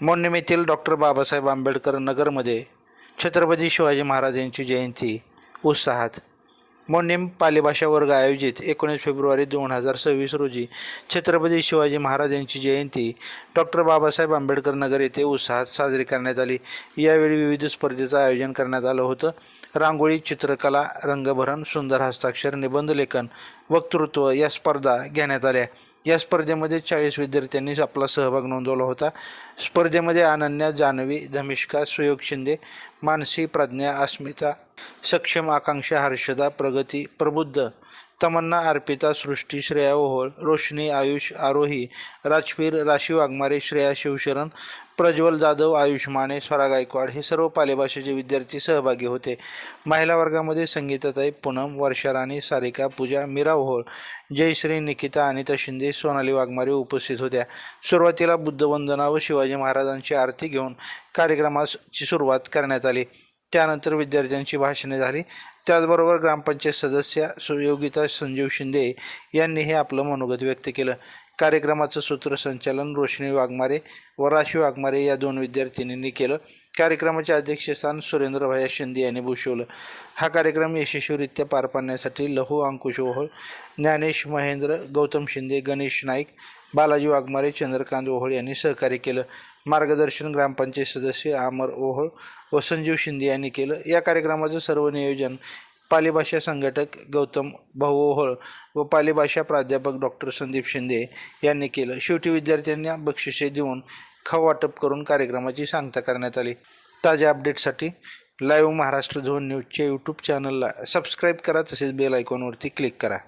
मोडणीम येथील डॉक्टर बाबासाहेब आंबेडकर नगरमध्ये छत्रपती शिवाजी महाराज यांची जयंती उत्साहात. मोडणीम पालेभाषा वर्ग आयोजित 19 फेब्रुवारी 2026 रोजी छत्रपती शिवाजी महाराज यांची जयंती डॉक्टर बाबासाहेब आंबेडकर नगर येथे उत्साहात साजरी करण्यात आली. यावेळी विविध स्पर्धेचं आयोजन करण्यात आलं होतं. रांगोळी, चित्रकला, रंगभरण, सुंदर हस्ताक्षर, निबंधलेखन, वक्तृत्व या स्पर्धा घेण्यात आल्या. या स्पर्धेमध्ये 40 विद्यार्थ्यांनी आपला सहभाग नोंदवला होता. स्पर्धेमध्ये अनन्या, जान्हवी, धमिष्का, सुयोग शिंदे, मानसी, प्रज्ञा, अस्मिता, सक्षम, आकांक्षा, हर्षदा, प्रगती, प्रबुद्ध, तमन्ना, अर्पिता, सृष्टी, श्रेया ओहोळ, रोशनी, आयुष, आरोही, राजवीर, राशी वाघमारे, श्रेया शिवशरण, प्रज्वल जाधव, आयुष माने, स्वरा गायकवाड हे सर्व पालेभाषेचे विद्यार्थी सहभागी होते. महिला वर्गामध्ये संगीताताई, पूनम, वर्षा राणी, सारिका, पूजा, मीरा ओहोळ, जयश्री, निकिता, अनिता शिंदे, सोनाली वाघमारे उपस्थित होत्या. सुरुवातीला बुद्धवंदना व शिवाजी महाराजांची आरती घेऊन कार्यक्रमाची सुरुवात करण्यात आली. त्यानंतर विद्यार्थ्यांची भाषणे झाली. त्याचबरोबर ग्रामपंचायत सदस्य सुयोगिता संजीव शिंदे यांनीही आपलं मनोगत व्यक्त केलं. कार्यक्रमाचं सूत्रसंचालन रोशनी वाघमारे व राशी वाघमारे या 2 विद्यार्थिनींनी केलं. कार्यक्रमाचे अध्यक्षस्थान सुरेंद्र भैया शिंदे यांनी भूषवलं. हा कार्यक्रम यशस्वीरित्या पार पाडण्यासाठी लहू, अंकुश ओहोळ, ज्ञानेश महेंद्र, गौतम शिंदे, गणेश नाईक, बालाजी वाघमारे, चंद्रकांत ओहोळ यांनी सहकार्य केलं. मार्गदर्शन ग्रामपंचायत सदस्य अमर ओहोळ व संजीव शिंदे यांनी केलं. या कार्यक्रमाचं सर्व नियोजन पालेभाषा संघटक गौतम भाऊ ओहोळ व पालेभाषा प्राध्यापक डॉक्टर संदीप शिंदे यांनी केलं. शेवटी विद्यार्थ्यांना बक्षिसे देऊन खाऊ वाटप करून कार्यक्रमाची सांगता करण्यात आली. ताज्या अपडेटसाठी लाईव्ह महाराष्ट्र झोन न्यूजच्या यूट्यूब चॅनलला सबस्क्राईब करा, तसेच बेल आयकॉनवरती क्लिक करा.